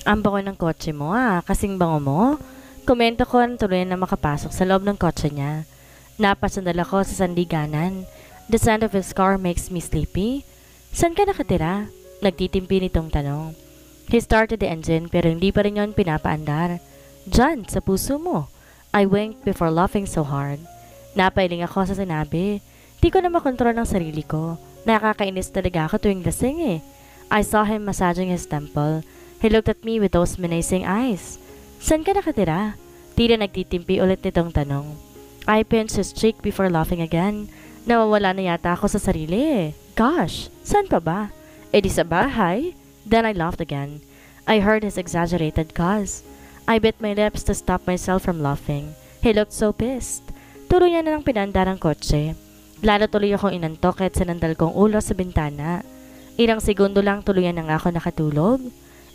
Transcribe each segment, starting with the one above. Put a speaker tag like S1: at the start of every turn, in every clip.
S1: Ang bango ng kotse mo kasing bango mo. Komento ko nang tuloy na makapasok sa loob ng kotse niya. Napasandal ako sa sandiganan. The sound of his car makes me sleepy. Saan ka nakatira? Nagtitimpi nitong tanong. He started the engine pero hindi pa rin yon pinapaandar. Diyan, sa puso mo. I winked before laughing so hard. Napailing ako sa sinabi. Di ko na makontrol ang sarili ko. Nakakainis talaga ako tuwing lasing I saw him massaging his temple. He looked at me with those menacing eyes. Saan ka nakatira? Tila nagtitimpi ulit nitong tanong. I pinched his cheek before laughing again. Nawawala na yata ako sa sarili Gosh, saan pa ba? Di sa bahay? Then I laughed again. I heard his exaggerated cause. I bit my lips to stop myself from laughing. He looked so pissed. Tuloy niya na ng pinandar ang kotse. Lalo tuloy akong inantok at sinandal kong ulo sa bintana. Ilang segundo lang tuluyan na nga ako nakatulog.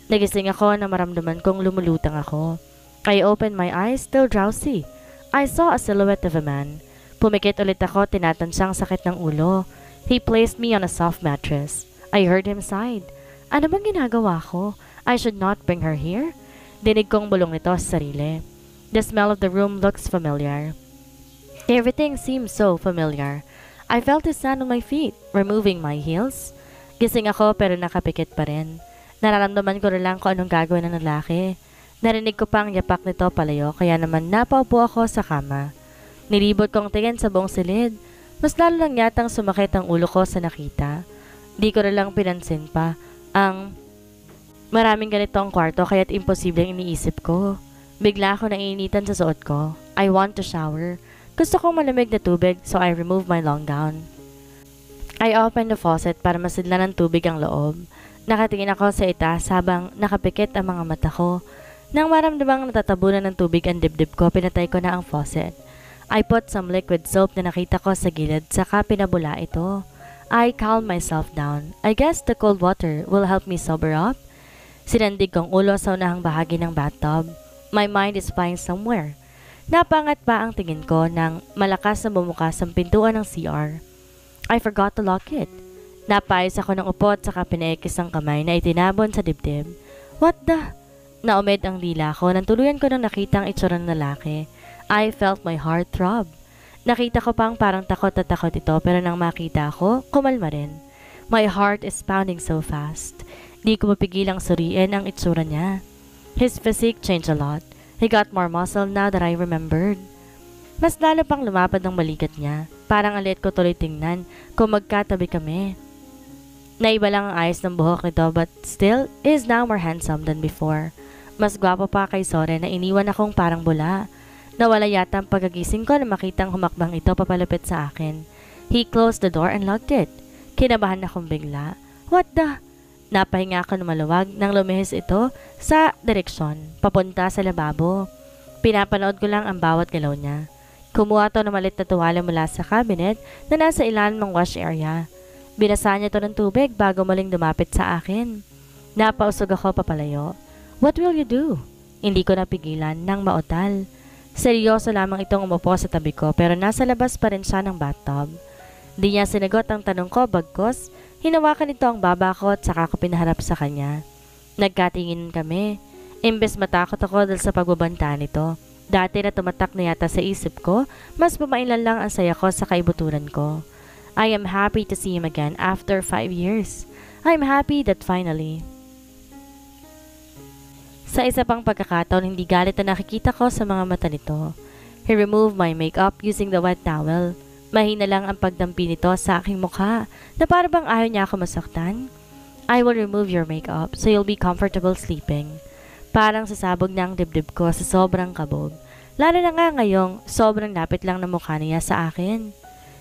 S1: Nagising ako na maramdaman kong lumulutang ako. I opened my eyes, still drowsy. I saw a silhouette of a man. Pumikit ulit ako, tinatansang sakit ng ulo. He placed me on a soft mattress. I heard him sigh. Ano bang ginagawa ko? I should not bring her here? Dinig kong bulong nito sa sarili. The smell of the room looks familiar. Everything seems so familiar. I felt his hand on my feet, removing my heels. Gising ako pero nakapikit pa rin. Nararamdaman ko rin lang kung anong gagawin ng lalaki. Narinig ko pang yapak nito palayo kaya naman napaupo ako sa kama. Nilibot kong tingin sa buong silid. Mas lalo lang yatang sumakit ang ulo ko sa nakita. Di ko rin lang pinansin pa ang maraming ganito ang kwarto kaya't imposibleng iniisip ko. Bigla ako naiinitan sa suot ko. I want to shower. Gusto kong malamig na tubig so I remove my long gown. I opened the faucet para masidlan ng tubig ang loob. Nakatingin ako sa itaas habang nakapikit ang mga mata ko. Nang maramdamang natatabunan ng tubig ang dibdib ko, pinatay ko na ang faucet. I put some liquid soap na nakita ko sa gilid saka pinabula ito. I calmed myself down. I guess the cold water will help me sober up. Sinandig kong ulo sa unahang bahagi ng bathtub. My mind is flying somewhere. Napangat pa ang tingin ko nang malakas na bumukas ang pintuan ng CR. I forgot to lock it. Napayos ako ng upot saka pinaikis ang kamay na itinabon sa dibdib. What the? Naumid ang dila ko nang tuluyan ko nang nakita ang itsura ng lalaki. I felt my heart throb. Nakita ko pang parang takot na takot ito pero nang makita ko, kumalma rin. My heart is pounding so fast. Di ko mapigilang suriin ang itsura niya. His physique changed a lot. He got more muscle now that I remembered. Mas lalo pang lumapad ang balikat niya. Parang alit ko tuloy tingnan kung magkatabi kami. Naiba lang ang ayos ng buhok nito but still is now more handsome than before. Mas gwapo pa kay Soren na iniwan akong parang bula. Nawala yata ang pagagising ko na makitang humakbang ito papalapit sa akin. He closed the door and locked it. Kinabahan akong bigla. What the? Napahinga ako na maluwag nang lumihis ito sa direksyon, papunta sa lababo. Pinapanood ko lang ang bawat galaw niya. Kumuha to ng malit na tuwala mula sa cabinet na nasa ilalim ng wash area. Binasa niya to ng tubig bago muling dumapit sa akin. Napausog ako papalayo. What will you do? Hindi ko napigilan nang mautal. Seryoso lamang itong umupo sa tabi ko pero nasa labas pa rin siya ng bathtub. Di niya sinagot ang tanong ko bagkos hinawakan ito ang baba ko at saka ko pinaharap sa kanya. Nagkatingin kami. Imbes matakot ako dahil sa pagbabanta nito. Dati na tumatak na yata sa isip ko, mas pumailan lang ang saya ko sa kaibuturan ko. I am happy to see him again after 5 years. I am happy that finally. Sa isa pang pagkakataon, hindi galit na nakikita ko sa mga mata nito. He removed my makeup using the wet towel. Mahina lang ang pagdampi nito sa aking mukha na para bang ayaw niya ako masaktan. I will remove your makeup so you'll be comfortable sleeping. Parang sasabog na ang dibdib ko sa sobrang kabog. Lalo na nga ngayong sobrang lapit lang ng mukha niya sa akin.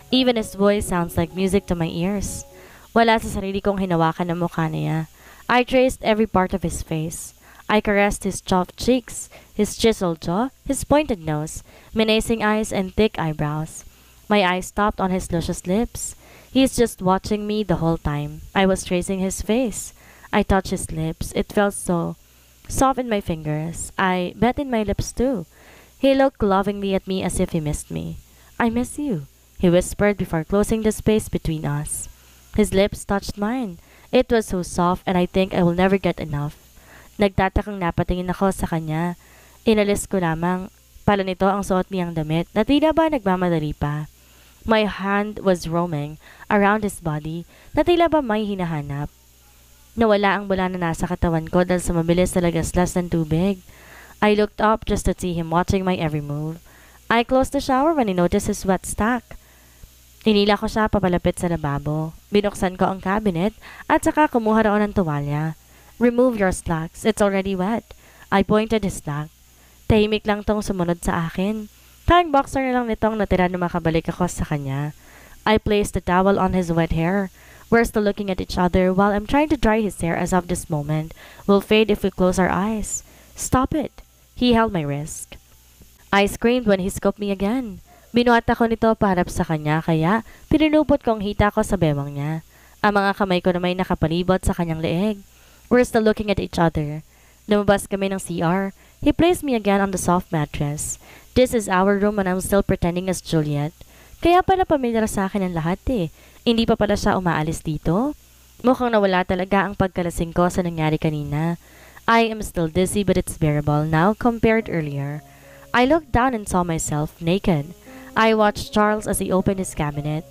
S1: Even his voice sounds like music to my ears. Wala sa sarili kong hinawakan ng mukha niya. I traced every part of his face. I caressed his chopped cheeks, his chiseled jaw, his pointed nose, menacing eyes and thick eyebrows. My eyes stopped on his luscious lips. He's just watching me the whole time. I was tracing his face. I touched his lips. It felt so soft in my fingers. I bet in my lips too. He looked lovingly at me as if he missed me. I miss you, he whispered before closing the space between us. His lips touched mine. It was so soft and I think I will never get enough. Nagtatakang napatingin ako sa kanya. Inalis ko lamang pala nito ang suot niyang damit na tila ba nagmamadali pa. My hand was roaming around his body na tila ba may hinahanap. Nawala ang bula na nasa katawan ko dahil sa mabilis na lagaslas ng tubig. I looked up just to see him watching my every move. I closed the shower when I noticed his sweat stack. Inila ko siya papalapit sa lababo. Binuksan ko ang cabinet at saka kumuha raon ng tuwalya. Remove your slacks, it's already wet. I pointed his slack. Tahimik lang tong sumunod sa akin. Parang boxer na lang nitong natira na makabalik ako sa kanya. I placed the towel on his wet hair. We're still looking at each other while I'm trying to dry his hair as of this moment will fade if we close our eyes. Stop it! He held my wrist. I screamed when he scooped me again. Binuhat ako nito paharap sa kanya kaya pinunupot ko ang hita ko sa bewang niya. Ang mga kamay ko na may nakapalibot sa kanyang leeg. We're still looking at each other. Lumabas kami ng CR. He placed me again on the soft mattress. This is our room and I'm still pretending as Juliet. Kaya pala pamilyar sa akin ang lahat eh. Hindi pa pala siya umaalis dito. Mukhang nawala talaga ang pagkalasing ko sa nangyari kanina. I am still dizzy but it's bearable now compared earlier. I looked down and saw myself naked. I watched Charles as he opened his cabinet.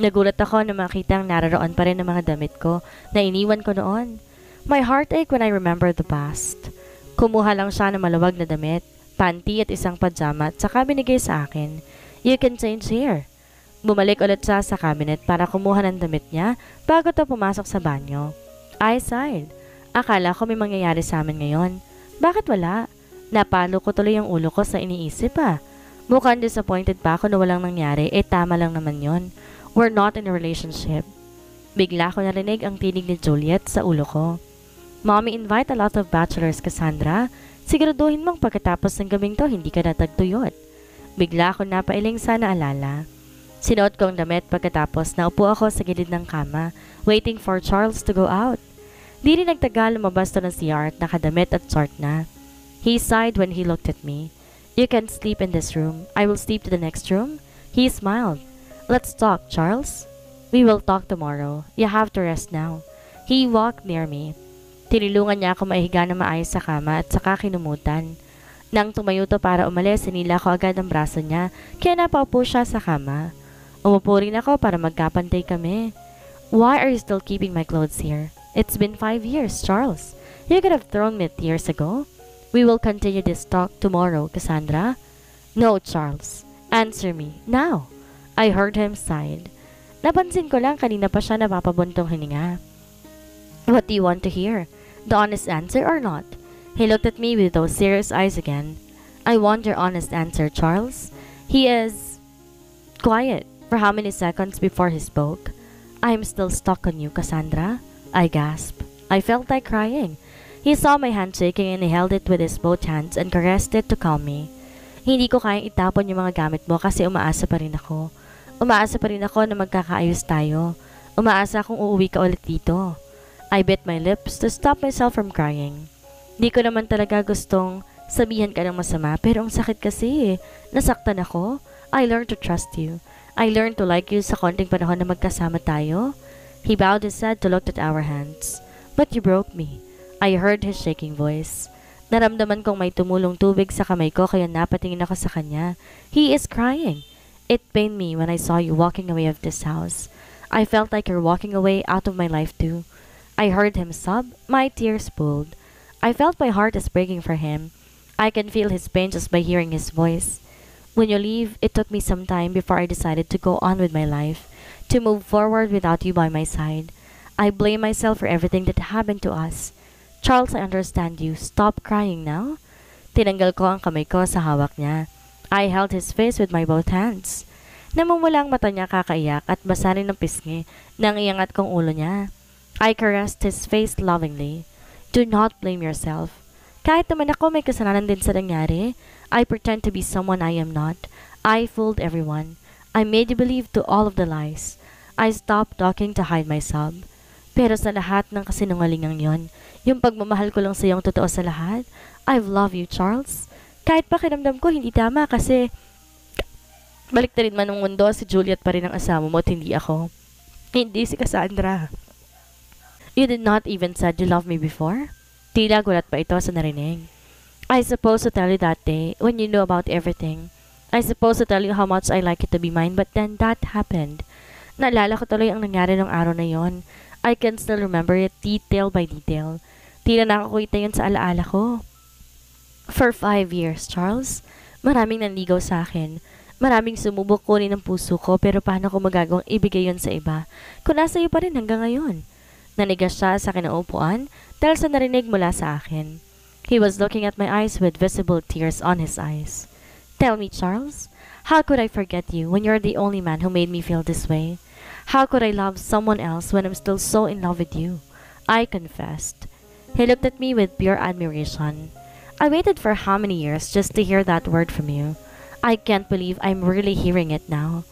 S1: Nagulat ako na makitang nararoon pa rin ang mga damit ko na iniwan ko noon. My heart ached when I remembered the past. Kumuha lang siya ng maluwag na damit, panty at isang pajama at saka binigay sa akin. You can change here. Bumalik ulit siya sa cabinet para kumuha ng damit niya bago to pumasok sa banyo. I sighed. Akala ko may mangyayari sa amin ngayon. Bakit wala? Napalo ko tuloy ang ulo ko sa iniisip ah. Mukhang disappointed pa ako na walang nangyari, tama lang naman yon. We're not in a relationship. Bigla ko narinig ang tinig ni Juliet sa ulo ko. Mommy, invite a lot of bachelors, Cassandra. Siguraduhin mong pagkatapos ng gabing to, hindi ka natagtuyot. Bigla ko napailing sa naalala. Sinuot ko ang damit pagkatapos naupo ako sa gilid ng kama, waiting for Charles to go out. Di rin nagtagal lumabas to ng CR at nakadamit at short na. He sighed when he looked at me. You can sleep in this room. I will sleep to the next room. He smiled. Let's talk, Charles. We will talk tomorrow. You have to rest now. He walked near me. Tinulungan niya ako maihiga na maayos sa kama at saka kinumutan. Nang tumayo to para umalis, sinila ko agad ang braso niya kaya napaupo siya sa kama. Umupo rin ako para magkapantay kami. Why are you still keeping my clothes here? It's been 5 years, Charles. You could have thrown me years ago. We will continue this talk tomorrow, Cassandra. No, Charles. Answer me, now. I heard him sighed. Napansin ko lang kanina pa siya napapabuntong hininga. What do you want to hear? The honest answer or not? He looked at me with those serious eyes again. I want your honest answer, Charles. He is quiet for how many seconds before he spoke. I am still stuck on you, Cassandra. I gasped. I felt like crying. He saw my hand shaking and he held it with his both hands and caressed it to calm me. Hindi ko kayang itapon yung mga gamit mo kasi umaasa pa rin ako. Umaasa pa rin ako na magkakaayos tayo. Umaasa akong uuwi ka ulit dito. I bit my lips to stop myself from crying. Di ko naman talaga gustong sabihan ka ng masama pero ang sakit kasi eh. Nasaktan ako. I learned to trust you. I learned to like you sa konting panahon na magkasama tayo. He bowed his head to look at our hands. But you broke me. I heard his shaking voice. Naramdaman kong may tumulong tubig sa kamay ko kaya napatingin ako sa kanya. He is crying. It pained me when I saw you walking away of this house. I felt like you're walking away out of my life too. I heard him sob. My tears pooled. I felt my heart is breaking for him. I can feel his pain just by hearing his voice. When you leave, it took me some time before I decided to go on with my life, to move forward without you by my side. I blame myself for everything that happened to us. Charles, I understand you. Stop crying now. Tinanggal ko ang kamay ko sa hawak niya. I held his face with my both hands. Namumula ang mata niya kakaiyak at basa rin ng pisngi nang iangat kong ulo niya. I caressed his face lovingly. Do not blame yourself. Kahit naman ako may kasalanan din sa nangyari, I pretend to be someone I am not. I fooled everyone. I made you believe to all of the lies. I stopped talking to hide my sob. Pero sa lahat ng kasinungalingang yon, yung pagmamahal ko lang sa iyong totoo sa lahat, I love you, Charles. Kahit pakiramdam ko hindi tama kasi balik na rin man ng mundo, si Juliet pa rin ang asawa mo at hindi ako. Hindi si Cassandra. You did not even said you love me before? Tila gulat pa ito sa narinig. I supposed to tell you that day when you knew about everything. I supposed to tell you how much I like you to be mine, but then that happened. Naalala ko tuloy ang nangyari nung araw na yon. I can still remember it detail by detail. Tila nakakuita yun sa alaala ko. For 5 years, Charles, maraming nanligaw sa akin. Maraming sumubok kunin ang puso ko, pero paano ko magagawang ibigay yon sa iba kung nasa iyo pa rin hanggang ngayon? Nanigas siya sa kinaupuan dahil sa narinig mula sa akin. He was looking at my eyes with visible tears on his eyes. Tell me, Charles, how could I forget you when you're the only man who made me feel this way? How could I love someone else when I'm still so in love with you? I confessed. He looked at me with pure admiration. I waited for how many years just to hear that word from you? I can't believe I'm really hearing it now.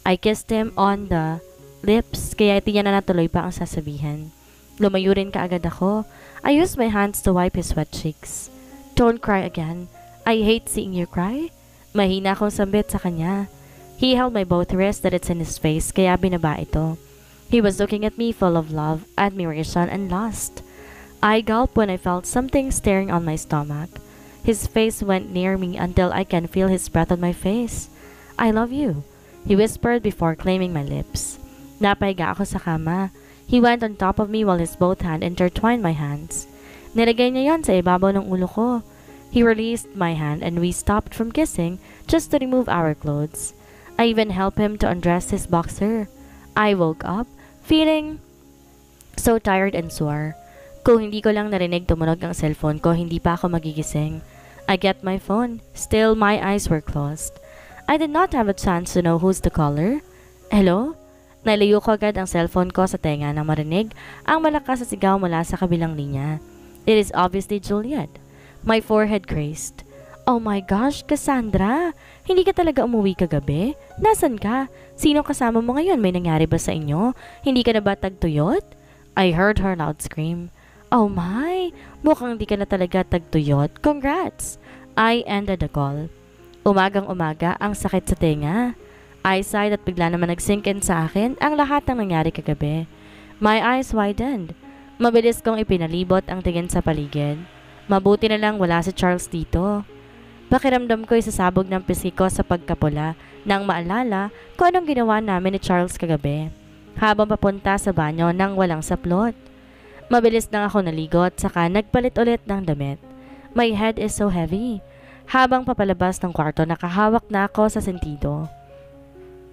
S1: I kissed him on the lips, kaya hindi niya na natuloy pa ang sasabihin. Lumayo rin kaagad ako. I used my hands to wipe his wet cheeks. Don't cry again. I hate seeing you cry. Mahina akong sambit sa kanya. He held my both wrists that it's in his face, kaya binaba ito. He was looking at me full of love, admiration, and lust. I gulped when I felt something staring on my stomach. His face went near me until I can feel his breath on my face. I love you, he whispered before claiming my lips. Napahiga ako sa kama. He went on top of me while his both hands intertwined my hands. Nilagay niya yon sa ibabaw ng ulo ko. He released my hand and we stopped from kissing just to remove our clothes. I even helped him to undress his boxer. I woke up, feeling so tired and sore. Kung hindi ko lang narinig tumunog ang cellphone ko, hindi pa ako magigising. I get my phone. Still, my eyes were closed. I did not have a chance to know who's the caller. Hello? Nalayo ko agad ang cellphone ko sa tenga nang marinig ang malakas na sigaw mula sa kabilang linya. It is obviously Juliet. My forehead crazed. Oh my gosh, Cassandra! Hindi ka talaga umuwi kagabi? Nasaan ka? Sino kasama mo ngayon? May nangyari ba sa inyo? Hindi ka na ba tagtuyot? I heard her loud scream. Oh my! Mukhang di ka na talaga tagtuyot. Congrats! I ended the call. Umagang umaga, ang sakit sa tenga. I sighed at bigla naman nagsink in sa akin ang lahat ng nangyari kagabi. My eyes widened. Mabilis kong ipinalibot ang tingin sa paligid. Mabuti na lang wala si Charles dito. Pakiramdam ko isasabog ng pisngi ko sa pagkapula nang maalala kung anong ginawa namin ni Charles kagabi habang papunta sa banyo nang walang saplot. Mabilis nang ako naligo at saka nagpalit ulit ng damit. My head is so heavy. Habang papalabas ng kwarto, nakahawak na ako sa sentido.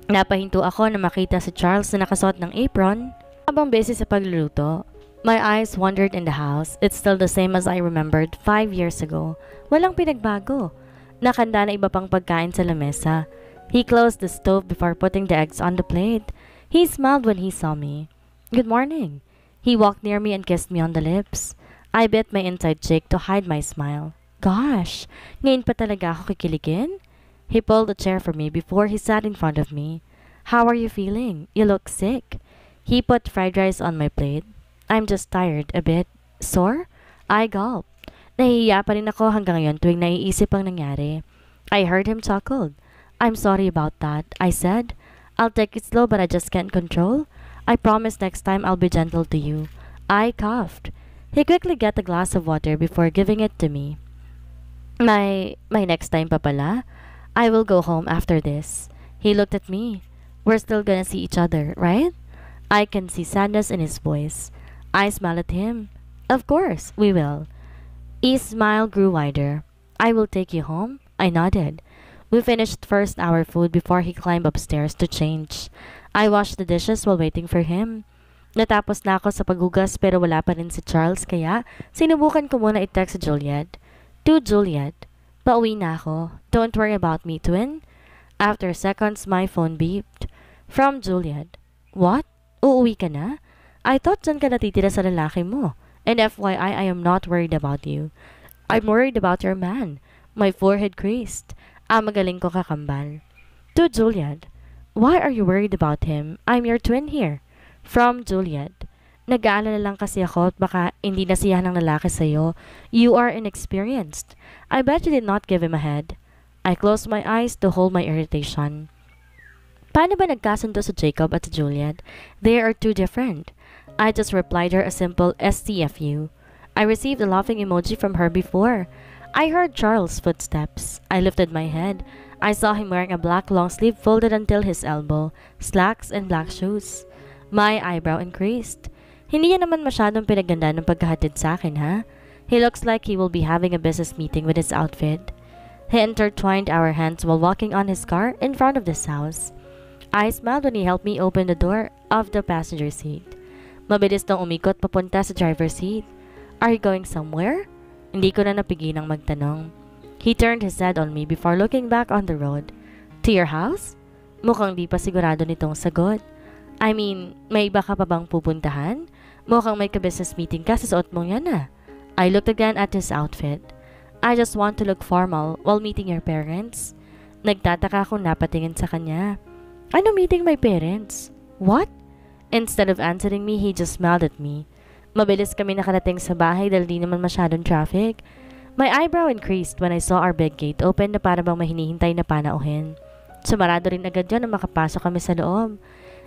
S1: Napahinto ako na makita si Charles na nakasuot ng apron habang busy sa pagluluto. My eyes wandered in the house. It's still the same as I remembered 5 years ago. Walang pinagbago. Nakanda na iba pang pagkain sa lamesa. He closed the stove before putting the eggs on the plate. He smiled when he saw me. Good morning. He walked near me and kissed me on the lips. I bit my inside cheek to hide my smile. Gosh, ngayon pa talaga ako kikiligin? He pulled a chair for me before he sat in front of me. How are you feeling? You look sick. He put fried rice on my plate. I'm just tired, a bit. Sore? I gulped. Nahihiya pa rin ako hanggang ngayon tuwing naiisip ang nangyari. I heard him chuckled. I'm sorry about that, I said. I'll take it slow but I just can't control. I promise next time I'll be gentle to you. I coughed. He quickly got a glass of water before giving it to me. My next time pa pala? I will go home after this. He looked at me. We're still gonna see each other, right? I can see sadness in his voice. I smiled at him. Of course, we will. His smile grew wider. I will take you home? I nodded. We finished first our food before he climbed upstairs to change. I washed the dishes while waiting for him. Natapos na ako sa paghugas pero wala pa rin si Charles kaya sinubukan ko muna i-text si Juliet. To Juliet, pauwi na ako. Don't worry about me, twin. After seconds, my phone beeped. From Juliet. What? Uuwi ka na? I thought dyan ka natitira sa lalaki mo. And FYI, I am not worried about you. I'm worried about your man. My forehead creased. Magaling ko kakambal. To Juliet. Why are you worried about him? I'm your twin here. From Juliet. Nag-aalala lang kasi ako at baka hindi nasiyahan ng lalaki sa'yo. You are inexperienced. I bet you did not give him a head. I closed my eyes to hold my irritation. Paano ba nagkasundo sa Jacob at sa Juliet? They are too different. I just replied her a simple STFU. I received a laughing emoji from her before. I heard Charles' footsteps. I lifted my head. I saw him wearing a black long sleeve folded until his elbow, slacks and black shoes. My eyebrow increased. Hindi niya naman masyadong pinaganda ng pagkahatid sa akin, ha? He looks like he will be having a business meeting with his outfit. He intertwined our hands while walking on his car in front of this house. I smiled when he helped me open the door of the passenger seat. Mabilis nang umikot papunta sa driver's seat. Are you going somewhere? Hindi ko na napigilang magtanong. He turned his head on me before looking back on the road. To your house? Mukhang di pa sigurado nitong sagot. I mean, may iba ka pa bang pupuntahan? Mukhang may ka-business meeting ka sa suot mong yan ah. I looked again at his outfit. I just want to look formal while meeting your parents. Nagtataka akong napatingin sa kanya. Ano meeting my parents? What? Instead of answering me, he just smiled at me. Mabilis kami nakarating sa bahay dahil di naman masyadong traffic. My eyebrow increased when I saw our big gate open na para bang may hinihintay na panauhin. Sumarado rin agad yun na makapasok kami sa loob.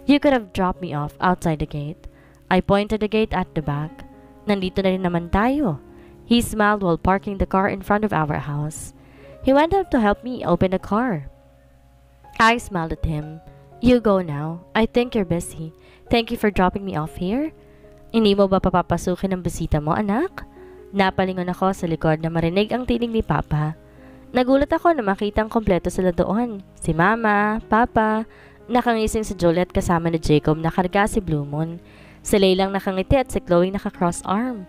S1: You could have dropped me off outside the gate. I pointed the gate at the back. Nandito na rin naman tayo. He smiled while parking the car in front of our house. He went up to help me open the car. I smiled at him. You go now. I think you're busy. Thank you for dropping me off here. Hindi mo ba papapasukin ang bisita mo, anak? Napalingon ako sa likod na marinig ang tinig ni Papa. Nagulat ako na makitang kompleto sila doon. Si Mama, Papa, nakangising si Juliet kasama ni Jacob na karga si Blue Moon. Si Laylang nakangiti at si Chloe naka-cross arm.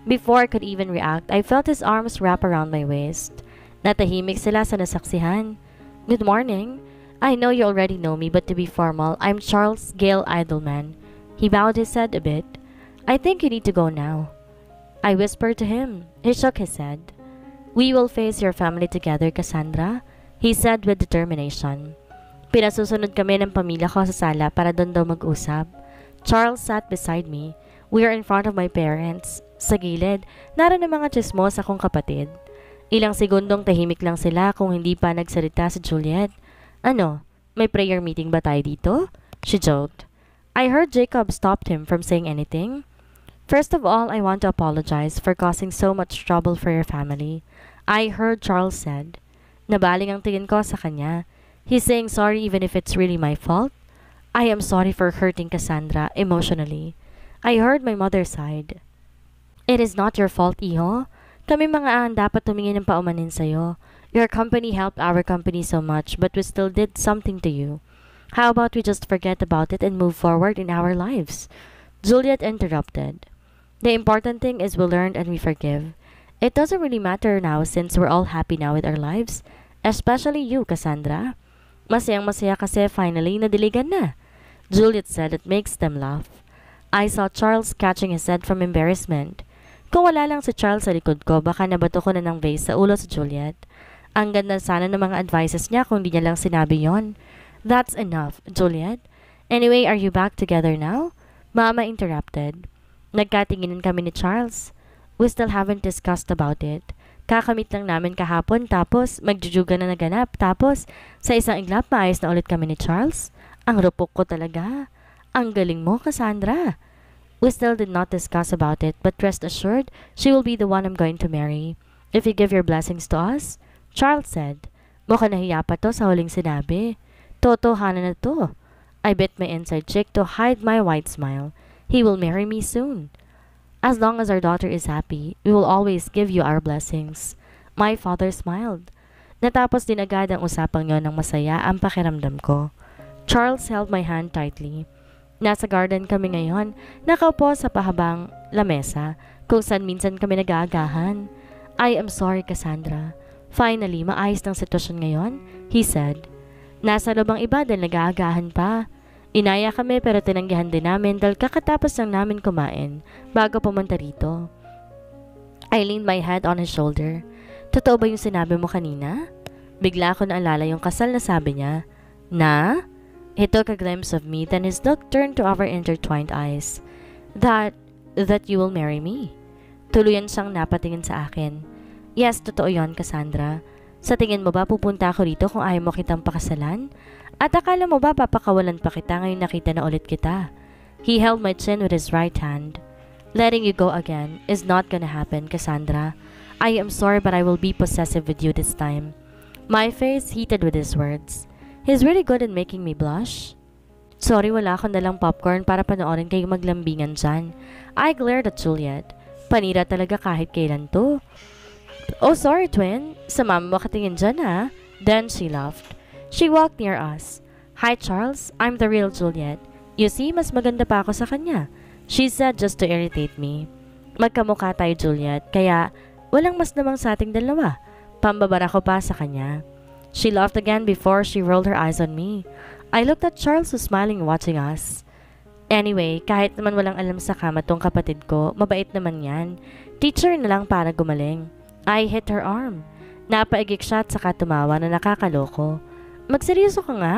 S1: Before I could even react, I felt his arms wrap around my waist. Natahimik sila sa nasaksihan. Good morning. I know you already know me, but to be formal, I'm Charles Gale Idleman. He bowed his head a bit. I think you need to go now. I whispered to him. He shook his head. We will face your family together, Cassandra, he said with determination. Pinasusunod kami ng pamilya ko sa sala para doon daw mag-usap. Charles sat beside me. We are in front of my parents. Sa gilid, naroon ang mga chismos akong kapatid. Ilang segundong tahimik lang sila kung hindi pa nagsalita si Juliet. Ano, may prayer meeting ba tayo dito? She joked. I heard Jacob stopped him from saying anything. First of all, I want to apologize for causing so much trouble for your family. I heard Charles said. Nabaling ang tingin ko sa kanya. He's saying sorry even if it's really my fault. I am sorry for hurting Cassandra emotionally. I heard my mother sighed. It is not your fault, Iho. Kami mga ang dapat tumingin ng paumanin sa'yo. Your company helped our company so much, but we still did something to you. How about we just forget about it and move forward in our lives? Juliet interrupted. The important thing is we learned and we forgive. It doesn't really matter now since we're all happy now with our lives. Especially you, Cassandra. Masayang-masaya kasi finally nadiligan na. Juliet said it makes them laugh. I saw Charles catching his head from embarrassment. Kung wala lang si Charles sa likod ko, baka nabato ko na ng vase sa ulo si Juliet. Ang ganda sana ng mga advices niya kung di niya lang sinabi yon. That's enough, Juliet. Anyway, are you back together now? Mama interrupted. Nagkatinginan kami ni Charles. We still haven't discussed about it. Kakamit lang namin kahapon tapos magjujuga na naganap tapos sa isang iglap maayos na ulit kami ni Charles. Ang rupok ko talaga. Ang galing mo, Cassandra. We still did not discuss about it but rest assured she will be the one I'm going to marry. If you give your blessings to us, Charles said. Mukhang nahiya pa to sa huling sinabi. Totohanan na to. I bit my inside cheek to hide my white smile. He will marry me soon. As long as our daughter is happy, we will always give you our blessings. My father smiled. Natapos din agad ang usapang yon ng masaya ang pakiramdam ko. Charles held my hand tightly. Nasa garden kami ngayon, nakaupo sa pahabang lamesa, kung saan minsan kami nag-aagahan. I am sorry, Cassandra. Finally, maayos ng sitwasyon ngayon, he said. Nasa lubang iba dahil nag-aagahan pa. Inaya kami pero tinanggihan din namin dahil kakatapos lang namin kumain bago pumunta rito. I leaned my head on his shoulder. Totoo ba yung sinabi mo kanina? Bigla ko naalala yung kasal na sabi niya. Na? He took a glimpse of me, then his look turned to our intertwined eyes. That you will marry me? Tuluyan siyang napatingin sa akin. Yes, totoo yon, Cassandra. Sa tingin mo ba pupunta ako rito kung ayaw mo kitang pakasalan? At akala mo ba papakawalan pa kita ngayon nakita na ulit kita? He held my chin with his right hand. Letting you go again is not gonna happen, Cassandra. I am sorry, but I will be possessive with you this time. My face heated with his words. He's really good at making me blush. Sorry, wala akong dalang popcorn para panoorin kayo maglambingan dyan. I glared at Juliet. Panira talaga kahit kailan to. Oh, sorry, twin. Sa mama makatingin dyan, ha? Then she laughed. She walked near us. Hi, Charles. I'm the real Juliet. You see, mas maganda pa ako sa kanya. She said just to irritate me. Magkamukha tayo, Juliet, kaya walang mas namang sa ating dalawa. Pambabara ko pa sa kanya. She laughed again before she rolled her eyes on me. I looked at Charles who's smiling watching us. Anyway, kahit naman walang alam sa kama tong kapatid ko, mabait naman yan. Teacher na lang para gumaling. I hit her arm. Napaigik siya at saka tumawa na nakakaloko. Magseryoso ka nga?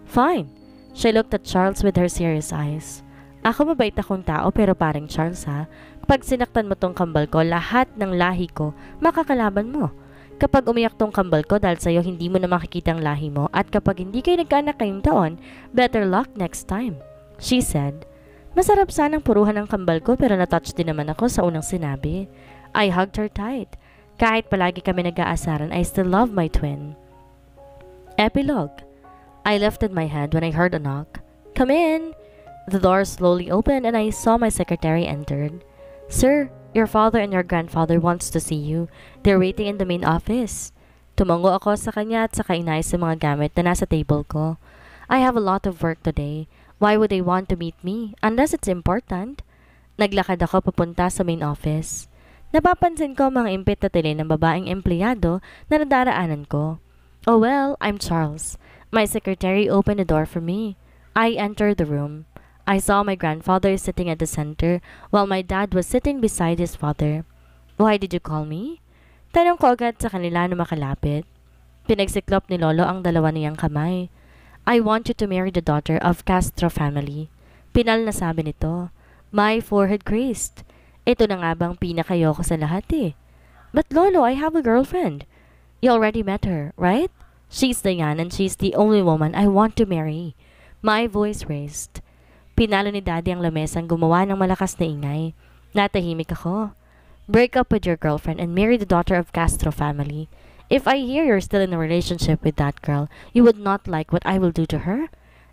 S1: Fine. She looked at Charles with her serious eyes. Ako mabait akong tao pero parang Charles ha. Kapag sinaktan mo tong kambal ko, lahat ng lahi ko makakalaban mo. Kapag umiyak tong kambal ko dahil sa'yo hindi mo na makikita ang lahi mo at kapag hindi kayo nagkaanak kayong taon, better luck next time. She said. Masarap sanang puruhan ang kambal ko pero natouch din naman ako sa unang sinabi. I hugged her tight. Kahit palagi kami nag-aasaran, I still love my twin. Epilogue. I lifted my head when I heard a knock. Come in! The door slowly opened and I saw my secretary entered. Sir, your father and your grandfather wants to see you. They're waiting in the main office. Tumango ako sa kanya at saka inayos sa mga gamit na nasa table ko. I have a lot of work today. Why would they want to meet me? Unless it's important. Naglakad ako papunta sa main office. Napapansin ko mga impit na tili ng babaeng empleyado na nadaraanan ko. Oh well, I'm Charles. My secretary opened the door for me. I entered the room. I saw my grandfather sitting at the center while my dad was sitting beside his father. Why did you call me? Tanong ko agad sa kanila na makalapit. Pinagsiklop ni Lolo ang dalawa niyang kamay. I want you to marry the daughter of Castro family. Pinal na sabi nito. My forehead creased. Ito na nga bang pinakayoko sa lahat eh. But Lolo, I have a girlfriend. You already met her, right? She's Diane and she's the only woman I want to marry. My voice raised. Pinalo ni Daddy ang lamesang gumawa ng malakas na ingay. Natahimik ako. Break up with your girlfriend and marry the daughter of Castro family. If I hear you're still in a relationship with that girl, you would not like what I will do to her?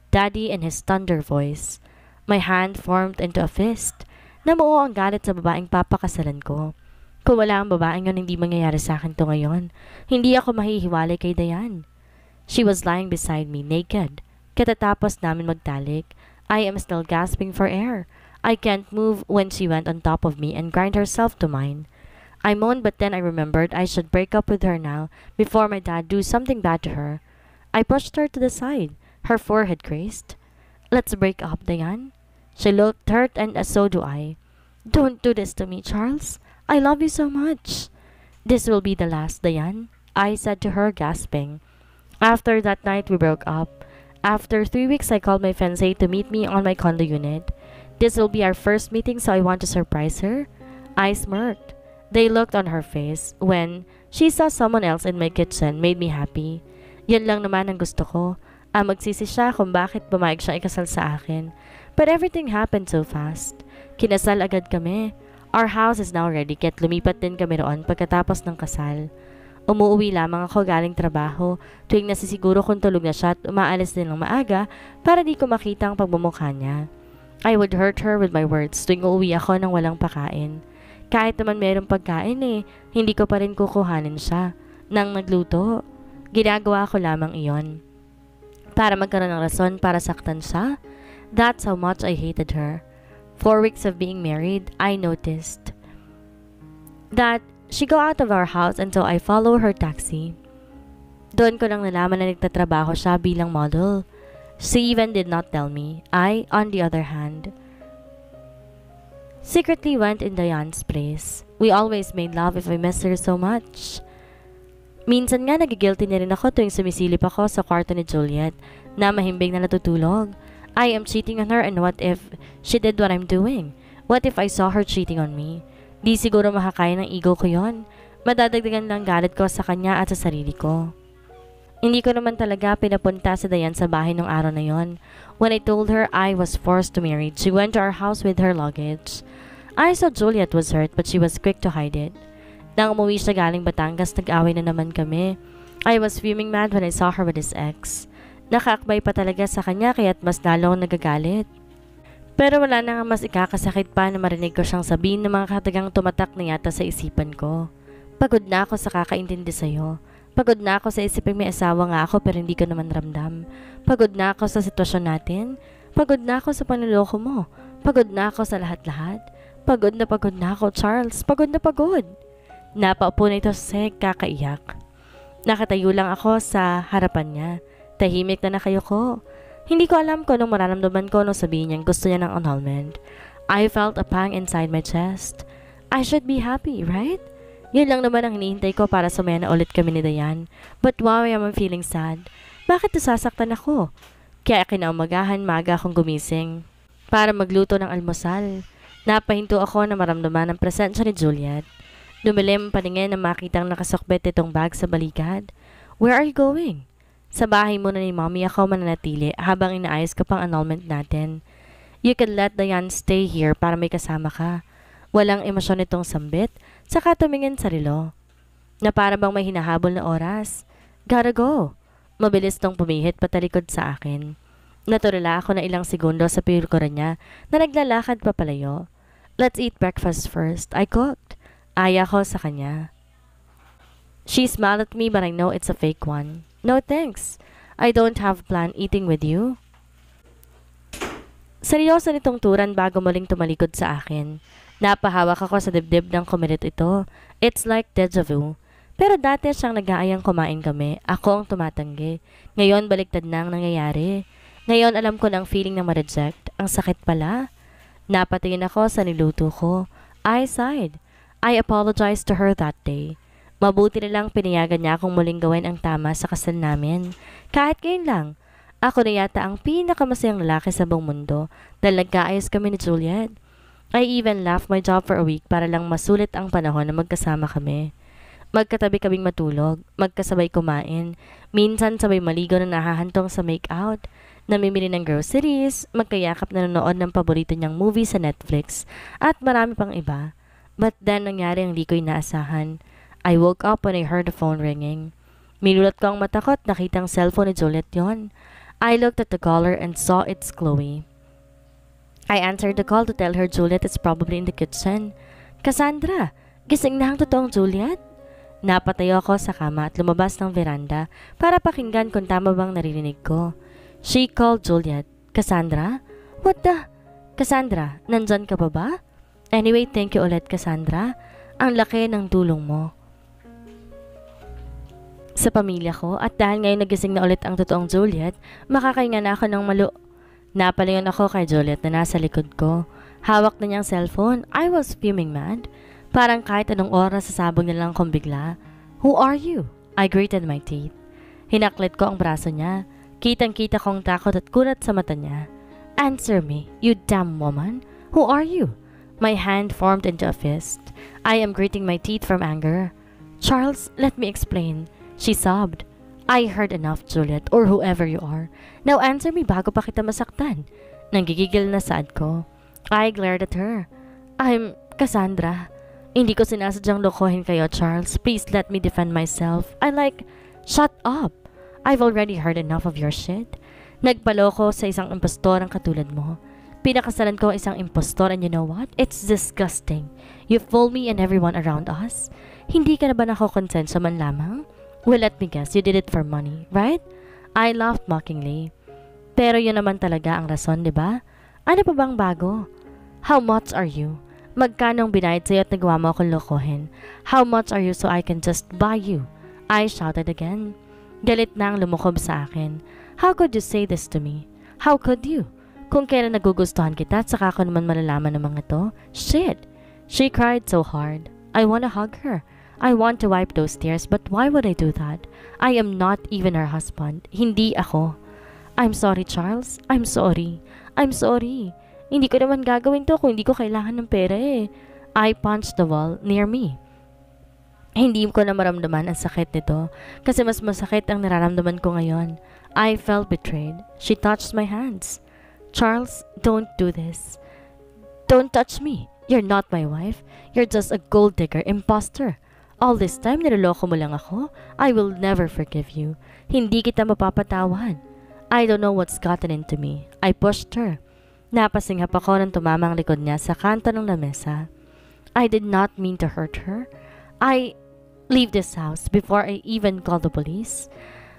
S1: Daddy in his thunder voice. My hand formed into a fist. Namuo ang galit sa babaeng papakasalan ko. Kung wala ang babaeng yun, hindi mangyayari sa akin to ngayon. Hindi ako mahihiwalay kay Diane. She was lying beside me, naked. Katatapos namin magtalik, I am still gasping for air. I can't move when she went on top of me and grind herself to mine. I moaned, but then I remembered I should break up with her now before my dad do something bad to her. I pushed her to the side, her forehead creased. Let's break up, Diane. She looked hurt and so do I. Don't do this to me, Charles. I love you so much. This will be the last, Diane, I said to her, gasping. After that night, we broke up. After 3 weeks, I called my fiancé to meet me on my condo unit. This will be our first meeting, so I want to surprise her. I smirked. They looked on her face when she saw someone else in my kitchen made me happy. Yun lang naman ang gusto ko. Magsisi siya kung bakit pumayag siya ikasal sa akin. But everything happened so fast. Kinasal agad kami. Our house is now ready, kaya't lumipat din kami roon pagkatapos ng kasal. Umuuwi lamang ako galing trabaho tuwing nasisiguro kong tulog na siya at umaalis din ng maaga para di ko makita ang pagmumukha niya. I would hurt her with my words tuwing uuwi ako nang walang pakain. Kahit naman mayroong pagkain hindi ko pa rin kukuhanin siya. Nang nagluto, ginagawa ko lamang iyon. Para magkaroon ng rason para saktan siya. That's how much I hated her. 4 weeks of being married, I noticed that she go out of our house until I follow her taxi. Doon ko lang nalaman na nagtatrabaho siya bilang model. She even did not tell me. I, on the other hand, secretly went in Diane's place. We always made love if I miss her so much. Minsan nga nagigilty na rin ako tuwing sumisilip ako sa kwarto ni Juliet na mahimbing na natutulog. I am cheating on her and what if she did what I'm doing? What if I saw her cheating on me? Di siguro makakaya ng ego ko yon. Madadagdagan lang galit ko sa kanya at sa sarili ko. Hindi ko naman talaga pinapunta si Diane sa bahay nung araw na yon. When I told her I was forced to marry, she went to our house with her luggage. I saw Juliet was hurt but she was quick to hide it. Nang umuwi siya galing Batangas, nag-away na naman kami. I was fuming mad when I saw her with his ex. Nakaakbay pa talaga sa kanya kaya't mas lalo akong nagagalit. Pero wala na nga mas ikakasakit pa na marinig ko siyang sabihin ng mga katagang tumatak na yata sa isipan ko. Pagod na ako sa kakaintindi sa'yo. Pagod na ako sa isipin may asawa nga ako pero hindi ko naman ramdam. Pagod na ako sa sitwasyon natin. Pagod na ako sa panloloko mo. Pagod na ako sa lahat-lahat. Pagod na ako, Charles. Pagod na pagod. Napaupo na ito sa kakaiyak. Nakatayo lang ako sa harapan niya. Tahimik na nakayo ko. Hindi ko alam kung anong mararamdaman ko nung sabihin niyang gusto niya ng annulment. I felt a pang inside my chest. I should be happy, right? Yun lang naman ang hinihintay ko para sumaya na ulit kami ni Dayan. But wow, I'm feeling sad. Bakit nasasaktan ako? Kaya kinaumagahan maaga akong gumising para magluto ng almusal. Napahinto ako na maramdaman ang presensya ni Juliet. Dumilim ang paningin na makitang nakasukbit itong bag sa balikat. Where are you going? Sa bahay muna ni Mommy ako mananatili habang inaayos ka pang annulment natin. You can let Dayan stay here para may kasama ka. Walang emosyon itong sambit, saka tumingin sa relo. Na para bang may hinahabol na oras. Gotta go. Mabilis tong pumihit patalikod sa akin. Natulala ako na ilang segundo sa pirkura niya na naglalakad papalayo. Let's eat breakfast first. I cooked. Aya ko sa kanya. She smiled at me but I know it's a fake one. No thanks. I don't have plan eating with you. Seryoso nitong turan bago muling tumalikod sa akin. Napahawak ako sa dibdib ng kumilit ito. It's like deja vu. Pero dati siyang nag-aayang kumain kami. Ako ang tumatanggi. Ngayon baliktad na ang nangyayari. Ngayon alam ko ng feeling na ma-reject. Ang sakit pala. Napatingin ako sa niluto ko. I sighed. I apologized to her that day. Mabuti na lang pinayagan niya akong muling gawin ang tama sa kasal namin. Kahit ngayon lang. Ako na yata ang pinakamasayang lalaki sa buong mundo dahil nagkaayos kami ni Juliet. I even left my job for a week para lang masulit ang panahon na magkasama kami. Magkatabi kaming matulog, magkasabay kumain, minsan sabay maligo na nahahantong sa make-out, namimili ng groceries, magkayakap na nanonood ng paborito niyang movie sa Netflix, at marami pang iba. But then nangyari ang di ko inaasahan. I woke up when I heard the phone ringing. Minulat ko ang mata ko at nakitang cellphone ni Juliet yon. I looked at the caller and saw it's Chloe. I answered the call to tell her Juliet is probably in the kitchen. Cassandra, gising na ang totoong Juliet? Napatayo ako sa kama at lumabas ng veranda para pakinggan kung tama bang naririnig ko. She called Juliet. Cassandra? What the? Cassandra, nandyan ka pa ba? Anyway, thank you ulit Cassandra. Ang laki ng tulong mo sa pamilya ko at dahil ngayon nagising na ulit ang totoong Juliet, makakahinga na ako ng Napalayon ako kay Juliet na nasa likod ko. Hawak na niyang cellphone. I was fuming mad. Parang kahit anong oras sasabog na lang kong bigla. Who are you? I gritted my teeth. Hinaklit ko ang braso niya. Kitang-kita kong takot at kulat sa mata niya. Answer me, you damn woman. Who are you? My hand formed into a fist. I am gritting my teeth from anger. Charles, let me explain. She sobbed. I heard enough, Juliet, or whoever you are. Now answer me bago pa kita masaktan. Nanggigigil na saad ko. I glared at her. I'm Cassandra. Hindi ko sinasadyang lokohin kayo, Charles. Please let me defend myself. Shut up. I've already heard enough of your shit. Nagpaloko sa isang impostor ang katulad mo. Pinakasalan ko isang impostor and you know what? It's disgusting. You fool me and everyone around us. Hindi ka na ba nakokonsensya man lamang? Well, let me guess, you did it for money, right? I laughed mockingly. Pero yun naman talaga ang rason, di ba? Ano pa bang bago? How much are you? Magkano ang binayad sa'yo at nagawa mo akong lokohin? How much are you so I can just buy you? I shouted again. Galit na ang lumukob sa akin. How could you say this to me? How could you? Kung kailan nagugustuhan kita at saka ko naman malalaman ng mga to? Shit! She cried so hard. I wanna hug her. I want to wipe those tears, but why would I do that? I am not even her husband. Hindi ako. I'm sorry, Charles. I'm sorry. I'm sorry. Hindi ko naman gagawin to kung hindi ko kailangan ng pera eh. I punched the wall near me. Hindi ko na maramdaman ang sakit nito kasi mas masakit ang nararamdaman ko ngayon. I felt betrayed. She touched my hands. Charles, don't do this. Don't touch me. You're not my wife. You're just a gold digger imposter. All this time, niloloko mo lang ako. I will never forgive you. Hindi kita mapapatawad. I don't know what's gotten into me. I pushed her. Napasinghap ako nang tumamang likod niya sa kanto ng lamesa. I did not mean to hurt her. Leave this house before I even call the police.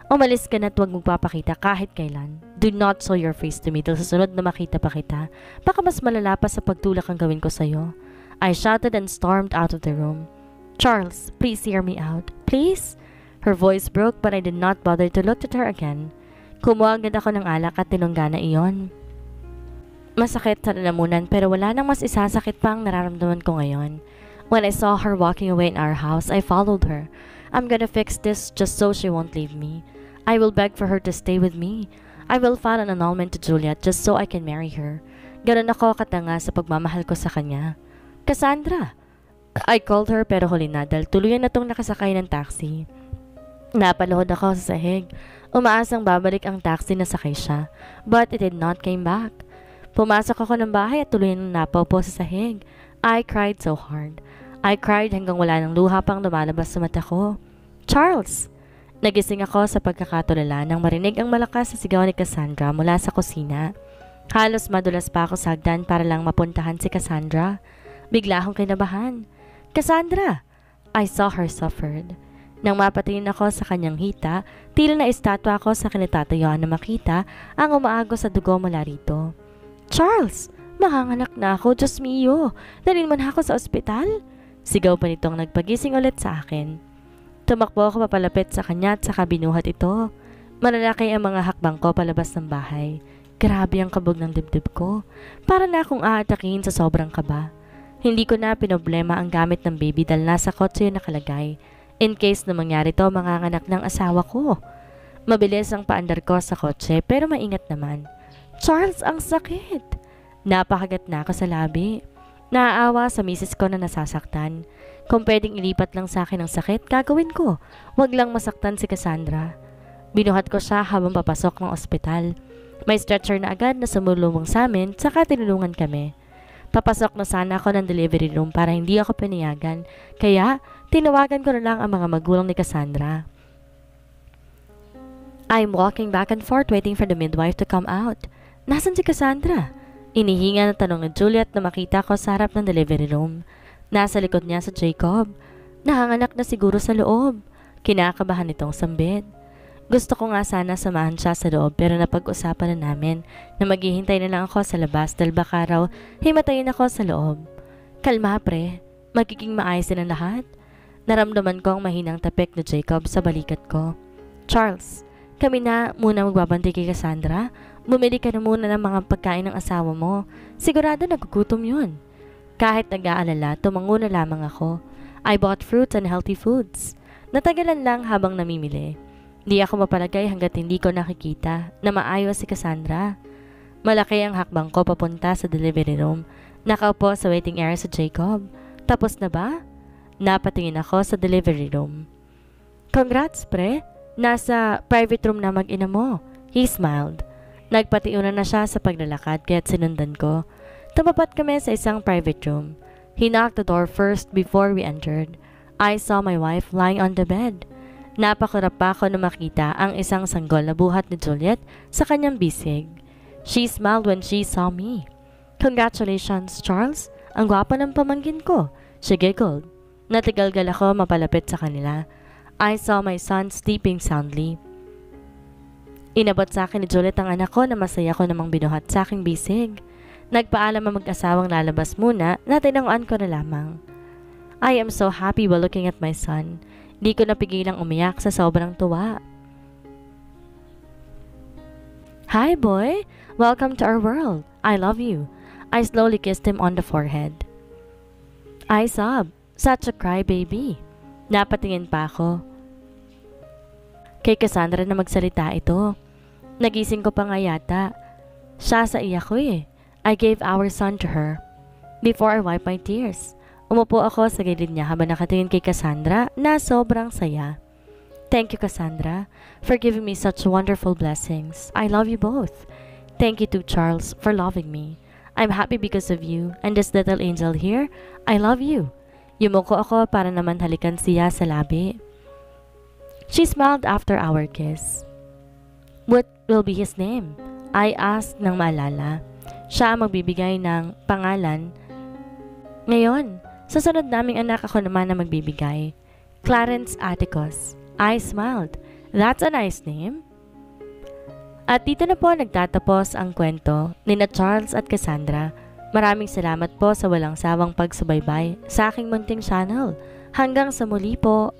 S1: Umalis ka na at huwag magpapakita kahit kailan. Do not show your face to me dahil sa sunod na makita pa kita. Baka mas malala pa sa pagtulak ang gawin ko sa'yo. I shouted and stormed out of the room. Charles, please hear me out. Please? Her voice broke but I did not bother to look at her again. Kumuha agad ako ng alak at tinungga na iyon. Masakit sa lalamunan pero wala nang mas isasakit pa ang nararamdaman ko ngayon. When I saw her walking away in our house, I followed her. I'm gonna fix this just so she won't leave me. I will beg for her to stay with me. I will file an annulment to Juliet just so I can marry her. Ganun ako katanga sa pagmamahal ko sa kanya. Cassandra! I called her pero huli na dahil tuluyan na tong nakasakay ng taxi. Napaluhod ako sa sahig. Umaasang babalik ang taxi na sakay siya. But it did not came back. Pumasok ako ng bahay at tuluyan na napaupo sa sahig. I cried so hard. I cried hanggang wala ng luha pang lumalabas sa mata ko. Charles! Nagising ako sa pagkakatulala nang marinig ang malakas na sigaw ni Cassandra mula sa kusina. Halos madulas pa ako sa hagdan para lang mapuntahan si Cassandra. Bigla akong kinabahan. Cassandra! I saw her suffered. Nang mapatingin ako sa kanyang hita, tila na estatwa ako sa kinatatayuan na makita ang umaagos sa dugo mula rito. Charles! Mahanganak na ako, Diyos mio! Dalhin mo na ako sa ospital? Sigaw pa nitong nagpagising ulit sa akin. Tumakbo ako papalapit sa kanya at saka binuhat ito. Malalaki ang mga hakbang ko palabas ng bahay. Grabe ang kabog ng dibdib ko. Para na akong aatakihin sa sobrang kaba. Hindi ko na pinoblema ang gamit ng baby dahil nasa kotse yun nakalagay. In case na mangyari to, manganganak ng asawa ko. Mabilis ang paandar ko sa kotse pero maingat naman. Charles, ang sakit! Napakagat na ako sa labi. Naaawa sa misis ko na nasasaktan. Kung pwedeng ilipat lang sa akin ang sakit, gagawin ko. Huwag lang masaktan si Cassandra. Binuhat ko siya habang papasok ng ospital. May stretcher na agad na sumulubong sa amin, saka tinulungan kami. Papasok na sana ako ng delivery room para hindi ako pinayagan. Kaya, tinawagan ko na lang ang mga magulang ni Cassandra. I'm walking back and forth waiting for the midwife to come out. Nasaan si Cassandra? Inihinga na tanong ni Juliet na makita ko sa harap ng delivery room. Nasa likod niya sa Jacob. Nahanganak na siguro sa loob. Kinakabahan itong sambit. Gusto ko nga sana samahan siya sa loob pero napag-usapan na namin na maghihintay na lang ako sa labas dahil baka raw himatayin ako sa loob. Kalma pre, magiging maayos din ang lahat. Naramdaman ko ang mahinang tapik ni Jacob sa balikat ko. Charles, kami na muna magbabantay kay Cassandra. Bumili ka na muna ng mga pagkain ng asawa mo. Sigurado nagugutom yun. Kahit nag-aalala, tumango na lamang ako. I bought fruits and healthy foods. Natagalan lang habang namimili. Di ako mapalagay hanggat hindi ko nakikita na maayos si Cassandra. Malaki ang hakbang ko papunta sa delivery room. Nakaupo sa waiting area sa Jacob. Tapos na ba? Napatingin ako sa delivery room. Congrats pre! Nasa private room na mag-ina mo. He smiled. Nagpatiunan na siya sa paglalakad kaya't sinundan ko. Tumapat kami sa isang private room. He knocked the door first before we entered. I saw my wife lying on the bed. Napakurap pa ako na makita ang isang sanggol na buhat ni Juliet sa kanyang bisig. She smiled when she saw me. Congratulations, Charles. Ang gwapa ng pamangkin ko. She giggled. Natigalgal ako mapalapit sa kanila. I saw my son sleeping soundly. Inabot sa akin ni Juliet ang anak ko na masaya ko namang binuhat sa aking bisig. Nagpaalam ang mag-asawang lalabas muna na tinanguan ko na lamang. I am so happy while looking at my son. Di ko napigilang umiyak sa sobrang tuwa. Hi boy! Welcome to our world. I love you. I slowly kissed him on the forehead. I sobbed. Such a crybaby. Napatingin pa ako. Kay Cassandra na magsalita ito. Nagising ko pa nga yata. Siya sa iyak ko eh. I gave our son to her. Before I wiped my tears. Umupo ako sa gilid niya habang nakatingin kay Cassandra na sobrang saya. Thank you Cassandra for giving me such wonderful blessings. I love you both. Thank you to Charles for loving me. I'm happy because of you, and this little angel here, I love you. Yumuko ako para naman halikan siya sa labi. She smiled after our kiss. What will be his name? I asked nang maalala. Siya ang magbibigay ng pangalan. Ngayon, sa sunod naming anak ako naman na magbibigay. Clarence Atticus. I smiled. That's a nice name. At dito na po nagtatapos ang kwento ni na Charles at Cassandra. Maraming salamat po sa walang sawang pagsubaybay sa aking munting channel. Hanggang sa muli po,